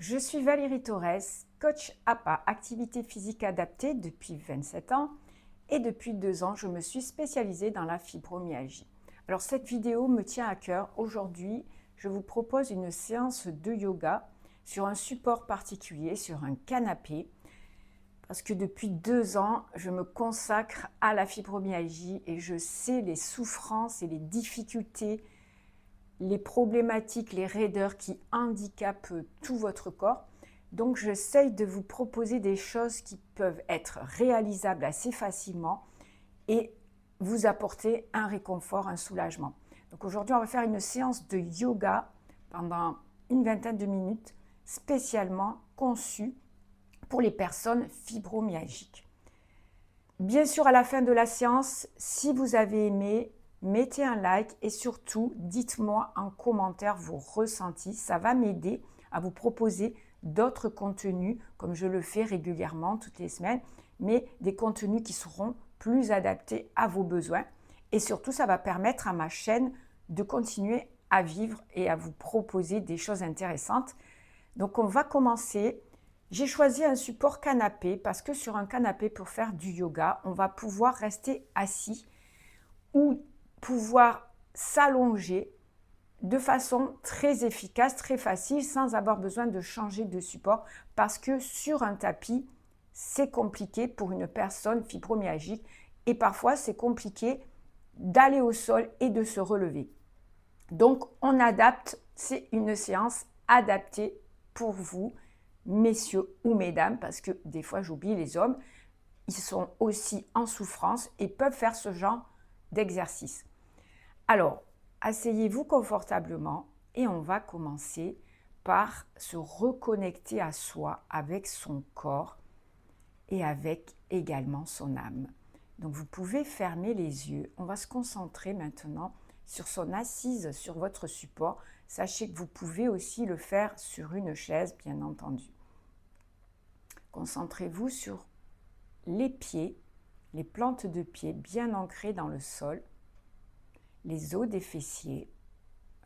Je suis Valérie Torres, coach APA, activité physique adaptée depuis 27 ans et depuis 2 ans, je me suis spécialisée dans la fibromyalgie. Alors cette vidéo me tient à cœur. Aujourd'hui, je vous propose une séance de yoga sur un support particulier, sur un canapé, parce que depuis 2 ans, je me consacre à la fibromyalgie et je sais les souffrances et les difficultés, les problématiques, les raideurs qui handicapent tout votre corps. Donc j'essaye de vous proposer des choses qui peuvent être réalisables assez facilement et vous apporter un réconfort, un soulagement. Donc aujourd'hui, on va faire une séance de yoga pendant une vingtaine de minutes, spécialement conçue pour les personnes fibromyalgiques. Bien sûr, à la fin de la séance, si vous avez aimé, mettez un like et surtout, dites-moi en commentaire vos ressentis. Ça va m'aider à vous proposer d'autres contenus, comme je le fais régulièrement toutes les semaines, mais des contenus qui seront plus adaptés à vos besoins. Et surtout, ça va permettre à ma chaîne de continuer à vivre et à vous proposer des choses intéressantes. Donc, on va commencer. J'ai choisi un support canapé parce que sur un canapé, pour faire du yoga, on va pouvoir rester assis ou pouvoir s'allonger de façon très efficace, très facile, sans avoir besoin de changer de support parce que sur un tapis, c'est compliqué pour une personne fibromyalgique et parfois c'est compliqué d'aller au sol et de se relever. Donc on adapte, c'est une séance adaptée pour vous, messieurs ou mesdames, parce que des fois j'oublie les hommes, ils sont aussi en souffrance et peuvent faire ce genre d'exercice. Alors, asseyez-vous confortablement et on va commencer par se reconnecter à soi avec son corps et avec également son âme. Donc vous pouvez fermer les yeux. On va se concentrer maintenant sur son assise, sur votre support. Sachez que vous pouvez aussi le faire sur une chaise, bien entendu. Concentrez-vous sur les pieds, les plantes de pieds bien ancrées dans le sol, les os des fessiers,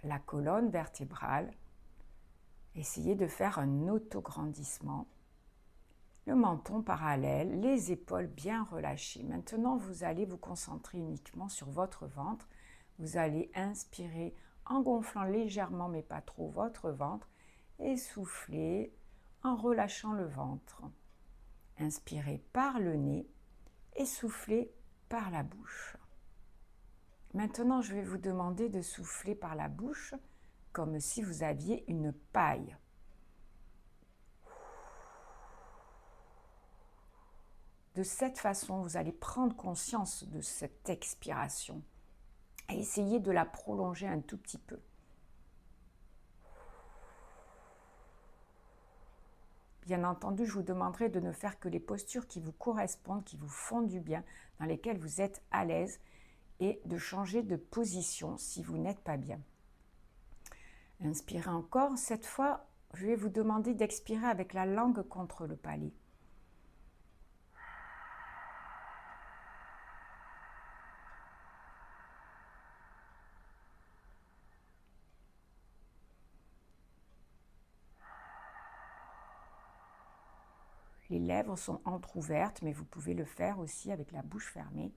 la colonne vertébrale. Essayez de faire un autograndissement. Le menton parallèle, les épaules bien relâchées. Maintenant, vous allez vous concentrer uniquement sur votre ventre. Vous allez inspirer en gonflant légèrement, mais pas trop, votre ventre et souffler en relâchant le ventre. Inspirez par le nez et soufflez par la bouche. Maintenant, je vais vous demander de souffler par la bouche comme si vous aviez une paille. De cette façon, vous allez prendre conscience de cette expiration et essayer de la prolonger un tout petit peu. Bien entendu, je vous demanderai de ne faire que les postures qui vous correspondent, qui vous font du bien, dans lesquelles vous êtes à l'aise et de changer de position si vous n'êtes pas bien. Inspirez encore. Cette fois, je vais vous demander d'expirer avec la langue contre le palais. Les lèvres sont entrouvertes, mais vous pouvez le faire aussi avec la bouche fermée.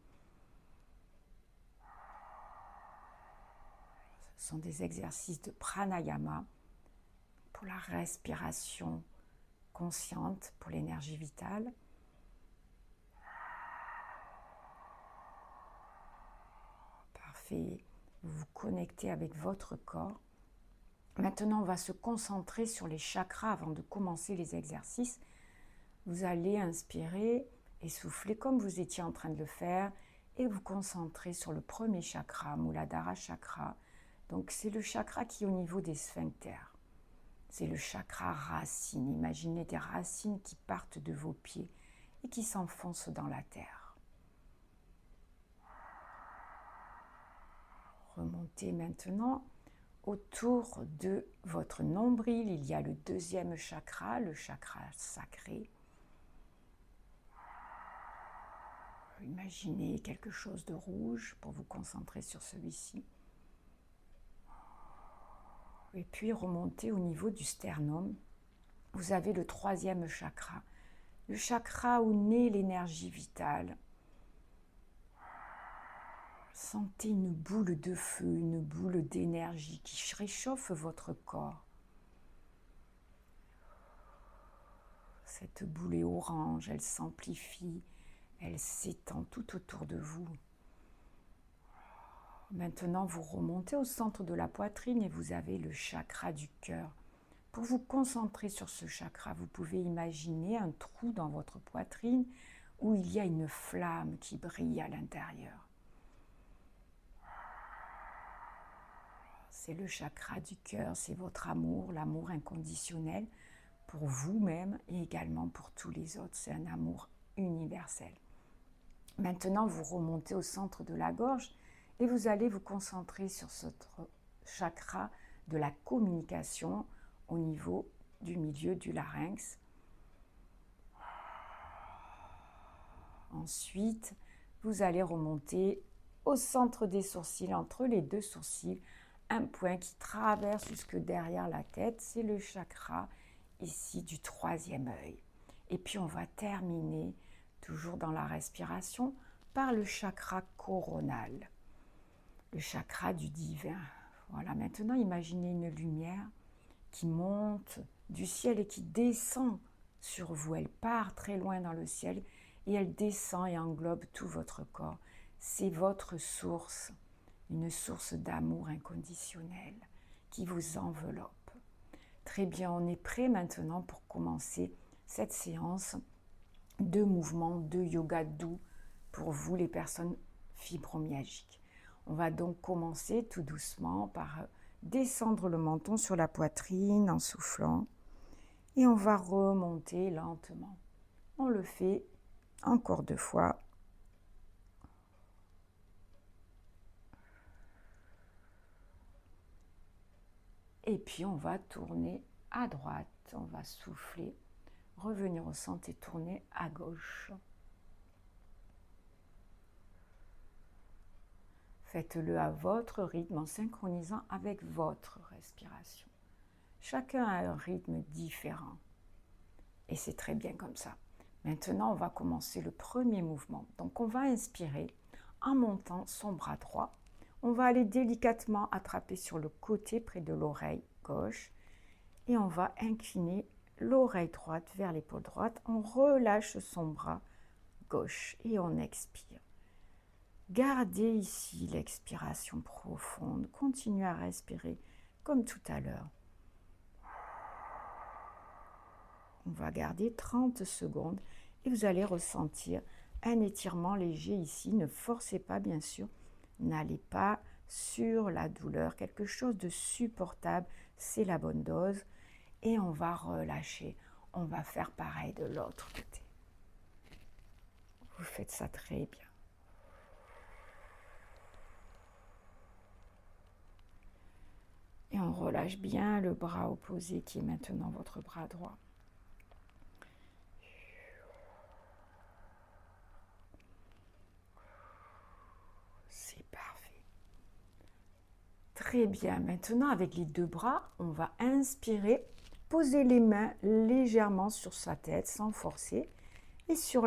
Ce sont des exercices de pranayama pour la respiration consciente, pour l'énergie vitale. Parfait. Vous vous connectez avec votre corps. Maintenant, on va se concentrer sur les chakras avant de commencer les exercices. Vous allez inspirer et souffler comme vous étiez en train de le faire et vous concentrer sur le premier chakra, Muladhara chakra. Donc c'est le chakra qui est au niveau des sphincters. C'est le chakra racine. Imaginez des racines qui partent de vos pieds et qui s'enfoncent dans la terre. Remontez maintenant autour de votre nombril. Il y a le deuxième chakra, le chakra sacré. Imaginez quelque chose de rouge pour vous concentrer sur celui-ci. Et puis remontez au niveau du sternum. vous avez le troisième chakra. Le chakra où naît l'énergie vitale. Sentez une boule de feu, une boule d'énergie qui réchauffe votre corps. Cette boule est orange, elle s'amplifie, elle s'étend tout autour de vous. Maintenant, vous remontez au centre de la poitrine et vous avez le chakra du cœur. Pour vous concentrer sur ce chakra, vous pouvez imaginer un trou dans votre poitrine où il y a une flamme qui brille à l'intérieur. C'est le chakra du cœur, c'est votre amour, l'amour inconditionnel pour vous-même et également pour tous les autres. C'est un amour universel. Maintenant, vous remontez au centre de la gorge et vous allez vous concentrer sur ce chakra de la communication au niveau du milieu du larynx. Ensuite, vous allez remonter au centre des sourcils, entre les deux sourcils, un point qui traverse jusque derrière la tête, c'est le chakra ici du troisième œil. Et puis on va terminer, toujours dans la respiration, par le chakra coronal, le chakra du divin. Voilà, maintenant imaginez une lumière qui monte du ciel et qui descend sur vous. Elle part très loin dans le ciel et elle descend et englobe tout votre corps. C'est votre source, une source d'amour inconditionnel qui vous enveloppe. Très bien, on est prêt maintenant pour commencer cette séance de mouvement, de yoga doux pour vous les personnes fibromyalgiques. On va donc commencer tout doucement par descendre le menton sur la poitrine en soufflant et on va remonter lentement. On le fait encore 2 fois. Et puis on va tourner à droite, on va souffler, revenir au centre et tourner à gauche. Faites-le à votre rythme en synchronisant avec votre respiration. Chacun a un rythme différent et c'est très bien comme ça. Maintenant, on va commencer le premier mouvement. Donc on va inspirer en montant son bras droit. On va aller délicatement attraper sur le côté près de l'oreille gauche et on va incliner l'oreille droite vers l'épaule droite. On relâche son bras gauche et on expire. Gardez ici l'expiration profonde. Continuez à respirer comme tout à l'heure. On va garder 30 secondes et vous allez ressentir un étirement léger ici. Ne forcez pas, bien sûr. N'allez pas sur la douleur. Quelque chose de supportable, c'est la bonne dose. Et on va relâcher. On va faire pareil de l'autre côté. Vous faites ça très bien. Et on relâche bien le bras opposé qui est maintenant votre bras droit. C'est parfait. Très bien. Maintenant, avec les 2 bras, on va inspirer, poser les mains légèrement sur sa tête sans forcer. Et sur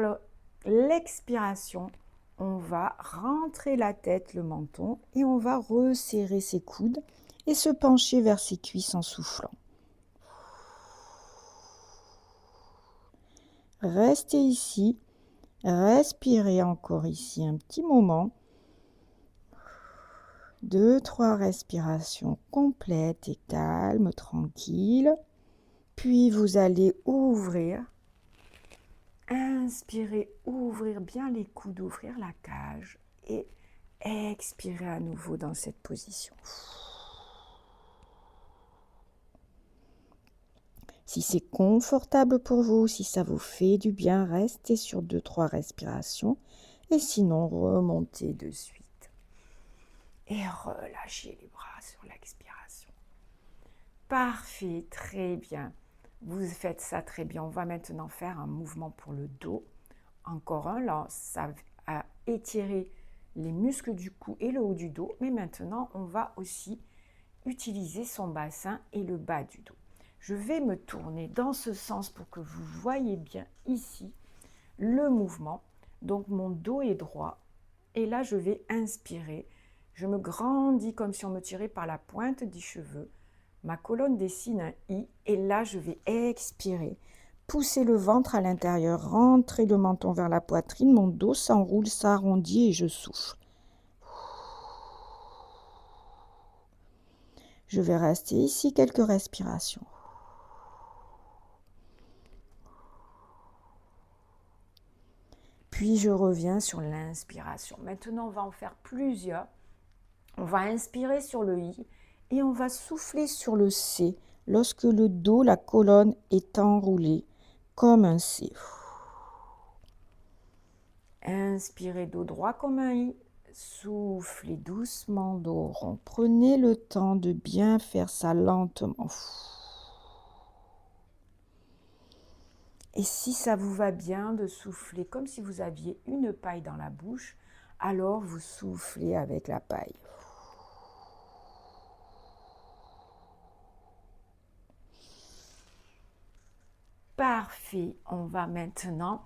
l'expiration, on va rentrer la tête, le menton, et on va resserrer ses coudes et se pencher vers ses cuisses en soufflant. Restez ici, respirez encore ici un petit moment. 2, 3 respirations complètes et calmes, tranquilles. Puis vous allez ouvrir. Inspirez, ouvrir bien les coudes, ouvrir la cage et expirez à nouveau dans cette position. Si c'est confortable pour vous, si ça vous fait du bien, restez sur 2, 3 respirations et sinon remontez de suite. Et relâchez les bras sur l'expiration. Parfait, très bien. Vous faites ça très bien. On va maintenant faire un mouvement pour le dos. Encore un, là, ça a étiré les muscles du cou et le haut du dos. Mais maintenant, on va aussi utiliser son bassin et le bas du dos. Je vais me tourner dans ce sens pour que vous voyez bien ici le mouvement. Donc mon dos est droit et là je vais inspirer. Je me grandis comme si on me tirait par la pointe des cheveux. Ma colonne dessine un I et là je vais expirer. Pousser le ventre à l'intérieur, rentrer le menton vers la poitrine, mon dos s'enroule, s'arrondit et je souffle. Je vais rester ici quelques respirations. Puis je reviens sur l'inspiration. Maintenant, on va en faire plusieurs. On va inspirer sur le I et on va souffler sur le C lorsque le dos, la colonne est enroulée comme un C. Inspirez dos droit comme un I. Soufflez doucement dos rond. Prenez le temps de bien faire ça lentement. Et si ça vous va bien de souffler comme si vous aviez une paille dans la bouche, alors vous soufflez avec la paille. Parfait. On va maintenant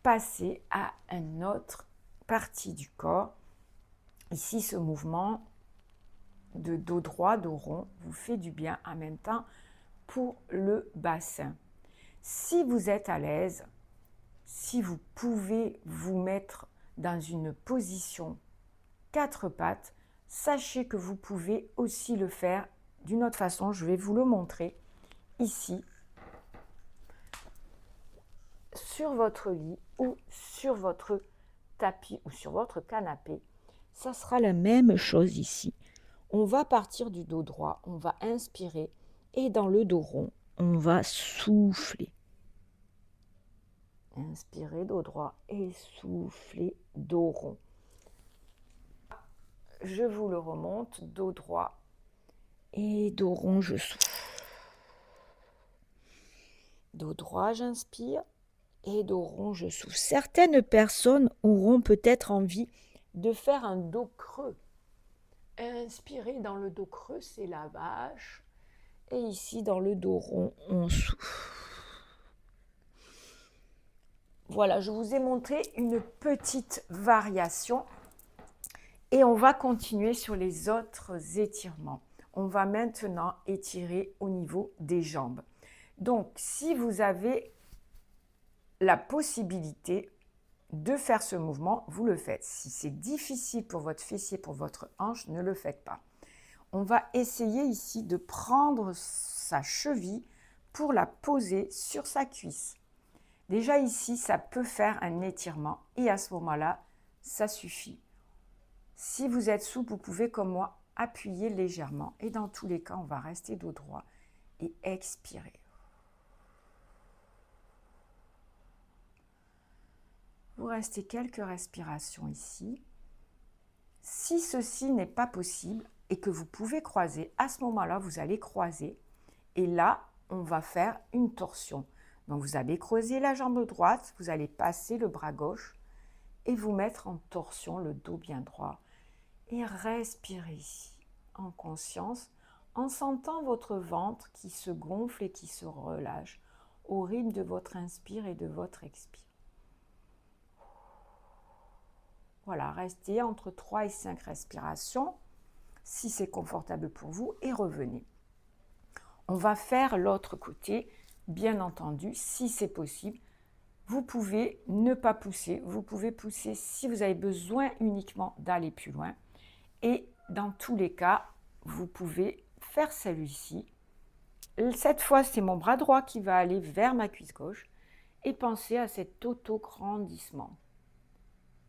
passer à une autre partie du corps. Ici, ce mouvement de dos droit, dos rond vous fait du bien en même temps pour le bassin. Si vous êtes à l'aise, si vous pouvez vous mettre dans une position 4 pattes, sachez que vous pouvez aussi le faire d'une autre façon. Je vais vous le montrer ici, sur votre lit ou sur votre tapis ou sur votre canapé. Ça sera la même chose ici. On va partir du dos droit, on va inspirer et dans le dos rond, on va souffler. Inspirez dos droit et soufflez dos rond. Je vous le remonte, dos droit et dos rond, je souffle. Dos droit, j'inspire et dos rond, je souffle. Certaines personnes auront peut-être envie de faire un dos creux. Inspirez dans le dos creux, c'est la vache. Et ici, dans le dos rond, on souffle. Voilà, je vous ai montré une petite variation. Et on va continuer sur les autres étirements. On va maintenant étirer au niveau des jambes. Donc, si vous avez la possibilité de faire ce mouvement, vous le faites. Si c'est difficile pour votre fessier, pour votre hanche, ne le faites pas. On va essayer ici de prendre sa cheville pour la poser sur sa cuisse. Déjà ici, ça peut faire un étirement et à ce moment-là, ça suffit. Si vous êtes souple, vous pouvez, comme moi, appuyer légèrement. Et dans tous les cas, on va rester dos droit et expirer. Vous restez quelques respirations ici. Si ceci n'est pas possible et que vous pouvez croiser, à ce moment-là, vous allez croiser. Et là, on va faire une torsion. Donc, vous allez creuser la jambe droite, vous allez passer le bras gauche et vous mettre en torsion, le dos bien droit. Et respirez ici, en conscience, en sentant votre ventre qui se gonfle et qui se relâche au rythme de votre inspire et de votre expire. Voilà, restez entre 3 et 5 respirations, si c'est confortable pour vous, et revenez. On va faire l'autre côté, bien entendu, si c'est possible. Vous pouvez ne pas pousser, vous pouvez pousser si vous avez besoin uniquement d'aller plus loin. Et dans tous les cas, vous pouvez faire celui-ci. Cette fois, c'est mon bras droit qui va aller vers ma cuisse gauche. Et pensez à cet auto-grandissement.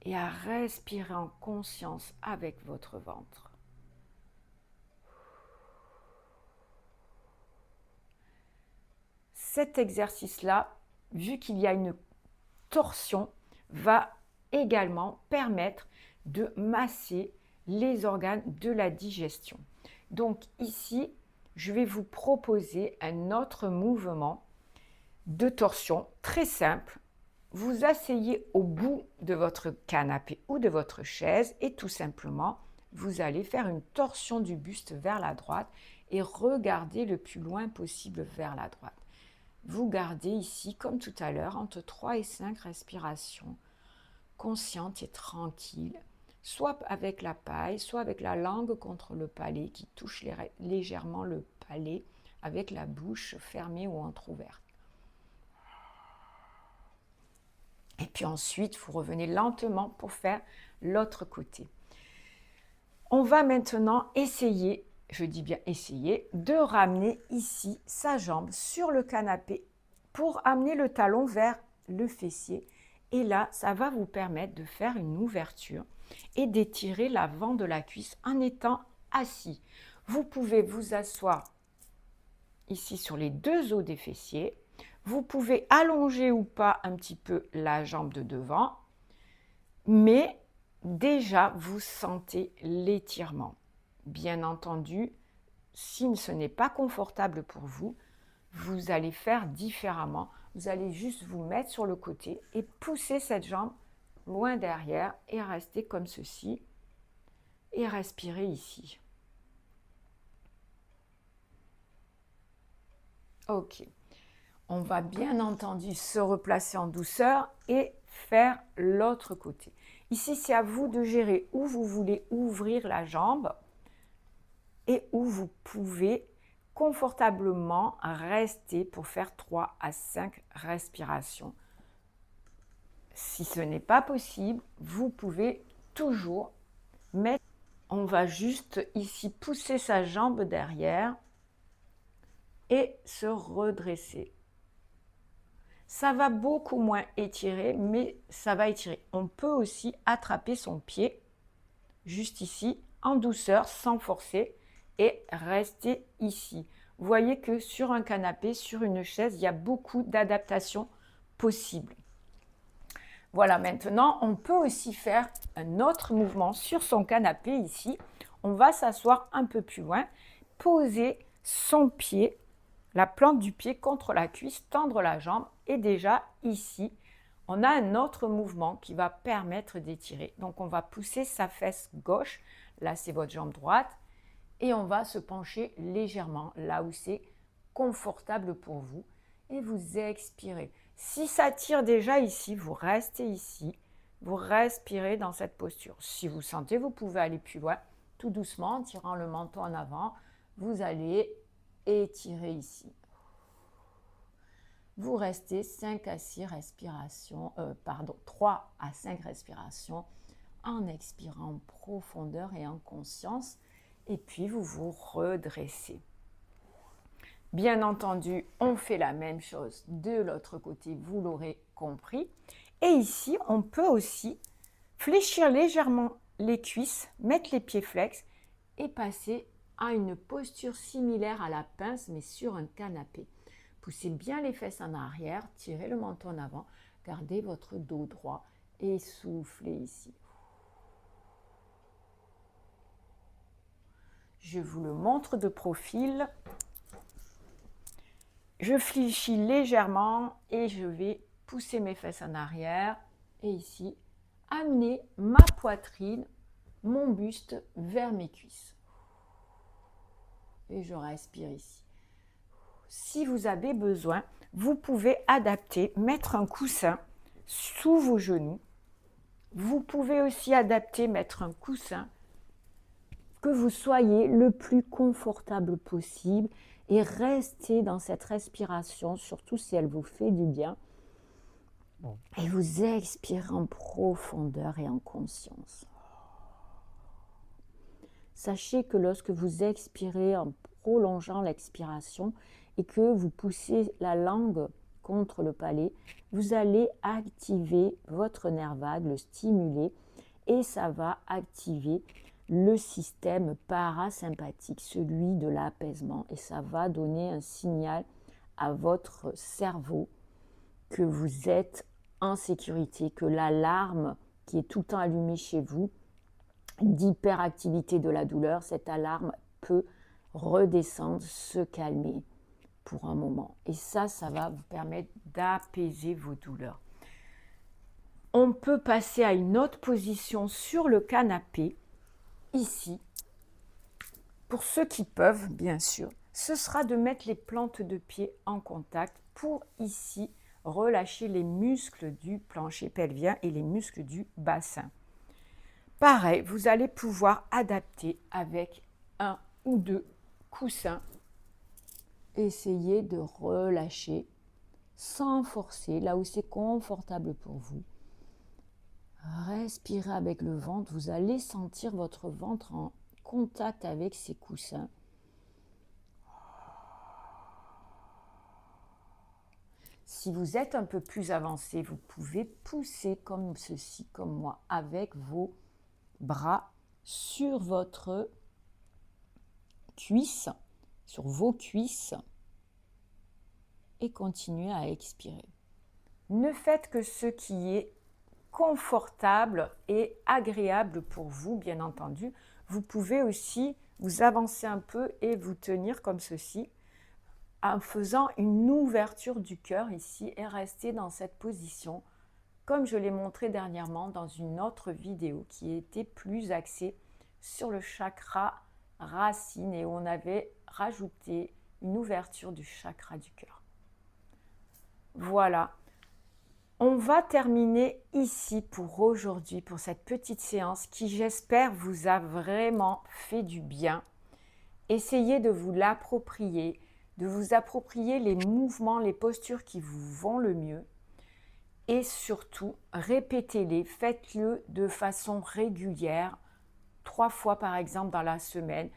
Et à respirer en conscience avec votre ventre. Cet exercice-là, vu qu'il y a une torsion, va également permettre de masser les organes de la digestion. Donc ici, je vais vous proposer un autre mouvement de torsion très simple. Vous asseyez au bout de votre canapé ou de votre chaise et tout simplement, vous allez faire une torsion du buste vers la droite et regardez le plus loin possible vers la droite. Vous gardez ici, comme tout à l'heure, entre 3 et 5 respirations, conscientes et tranquilles, soit avec la paille, soit avec la langue contre le palais qui touche légèrement le palais, avec la bouche fermée ou entrouverte. Et puis ensuite, vous revenez lentement pour faire l'autre côté. On va maintenant essayer, je dis bien essayer, de ramener ici sa jambe sur le canapé pour amener le talon vers le fessier. Et là, ça va vous permettre de faire une ouverture et d'étirer l'avant de la cuisse en étant assis. Vous pouvez vous asseoir ici sur les deux os des fessiers. Vous pouvez allonger ou pas un petit peu la jambe de devant, mais déjà vous sentez l'étirement. Bien entendu, si ce n'est pas confortable pour vous, vous allez faire différemment. Vous allez juste vous mettre sur le côté et pousser cette jambe loin derrière et rester comme ceci et respirer ici. Ok. On va bien entendu se replacer en douceur et faire l'autre côté. Ici, c'est à vous de gérer où vous voulez ouvrir la jambe et où vous pouvez confortablement rester pour faire 3 à 5 respirations. Si ce n'est pas possible, vous pouvez toujours mettre. On va juste ici pousser sa jambe derrière et se redresser. Ça va beaucoup moins étirer, mais ça va étirer. On peut aussi attraper son pied, juste ici, en douceur, sans forcer, et rester ici. Vous voyez que sur un canapé, sur une chaise, il y a beaucoup d'adaptations possibles. Voilà, maintenant, on peut aussi faire un autre mouvement sur son canapé ici. On va s'asseoir un peu plus loin, poser son pied, la plante du pied contre la cuisse, tendre la jambe et déjà ici, on a un autre mouvement qui va permettre d'étirer. Donc on va pousser sa fesse gauche, là c'est votre jambe droite, et on va se pencher légèrement là où c'est confortable pour vous et vous expirez. Si ça tire déjà ici, vous restez ici, vous respirez dans cette posture. Si vous sentez, vous pouvez aller plus loin, tout doucement, en tirant le menton en avant, vous allez étirer ici. Vous restez 5 à 6 respirations, 3 à 5 respirations en expirant en profondeur et en conscience. Et puis, vous vous redressez. Bien entendu, on fait la même chose de l'autre côté, vous l'aurez compris. Et ici, on peut aussi fléchir légèrement les cuisses, mettre les pieds flex et passer à une posture similaire à la pince, mais sur un canapé. Poussez bien les fesses en arrière, tirez le menton en avant, gardez votre dos droit et soufflez ici. Je vous le montre de profil. Je fléchis légèrement et je vais pousser mes fesses en arrière et ici, amener ma poitrine, mon buste vers mes cuisses. Et je respire ici. Si vous avez besoin, vous pouvez adapter, mettre un coussin sous vos genoux. Vous pouvez aussi adapter, mettre un coussin, que vous soyez le plus confortable possible et rester dans cette respiration, surtout si elle vous fait du bien. Et vous expirez en profondeur et en conscience. Sachez que lorsque vous expirez en prolongeant l'expiration et que vous poussez la langue contre le palais, vous allez activer votre nerf vague, le stimuler, et ça va activer le système parasympathique, celui de l'apaisement, et ça va donner un signal à votre cerveau que vous êtes en sécurité, que l'alarme qui est tout le temps allumée chez vous d'hyperactivité de la douleur, cette alarme peut redescendre, se calmer pour un moment. Et ça va vous permettre d'apaiser vos douleurs. On peut passer à une autre position sur le canapé, ici, pour ceux qui peuvent, bien sûr, ce sera de mettre les plantes de pied en contact pour ici relâcher les muscles du plancher pelvien et les muscles du bassin. Pareil, vous allez pouvoir adapter avec un ou deux coussins. Essayez de relâcher sans forcer, là où c'est confortable pour vous. Respirez avec le ventre, vous allez sentir votre ventre en contact avec ces coussins. Si vous êtes un peu plus avancé, vous pouvez pousser comme ceci, comme moi, avec vos bras sur votre cuisse, sur vos cuisses, et continuez à expirer. Ne faites que ce qui est confortable et agréable pour vous, bien entendu. Vous pouvez aussi vous avancer un peu et vous tenir comme ceci, en faisant une ouverture du cœur ici et rester dans cette position, comme je l'ai montré dernièrement dans une autre vidéo qui était plus axée sur le chakra racine et où on avait rajouté une ouverture du chakra du cœur. Voilà. On va terminer ici pour aujourd'hui, pour cette petite séance qui, j'espère, vous a vraiment fait du bien. Essayez de vous l'approprier, de vous approprier les mouvements, les postures qui vous vont le mieux. Et surtout, répétez-les, faites-le de façon régulière, 3 fois par exemple dans la semaine.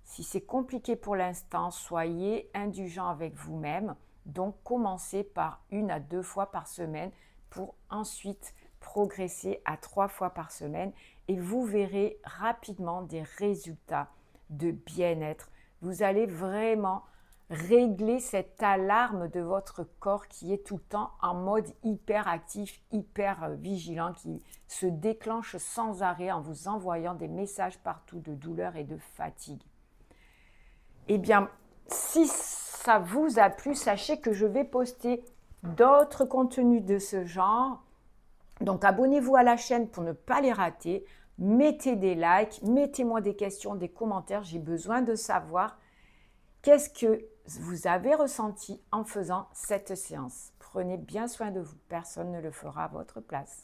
Si c'est compliqué pour l'instant, soyez indulgent avec vous-même. Donc, commencez par 1 à 2 fois par semaine pour ensuite progresser à 3 fois par semaine et vous verrez rapidement des résultats de bien-être. Vous allez vraiment régler cette alarme de votre corps qui est tout le temps en mode hyper actif, hyper vigilant, qui se déclenche sans arrêt en vous envoyant des messages partout de douleur et de fatigue. Eh bien, si ça vous a plu, sachez que je vais poster d'autres contenus de ce genre. Donc, abonnez-vous à la chaîne pour ne pas les rater. Mettez des likes, mettez-moi des questions, des commentaires. J'ai besoin de savoir qu'est-ce que vous avez ressenti en faisant cette séance. Prenez bien soin de vous. Personne ne le fera à votre place.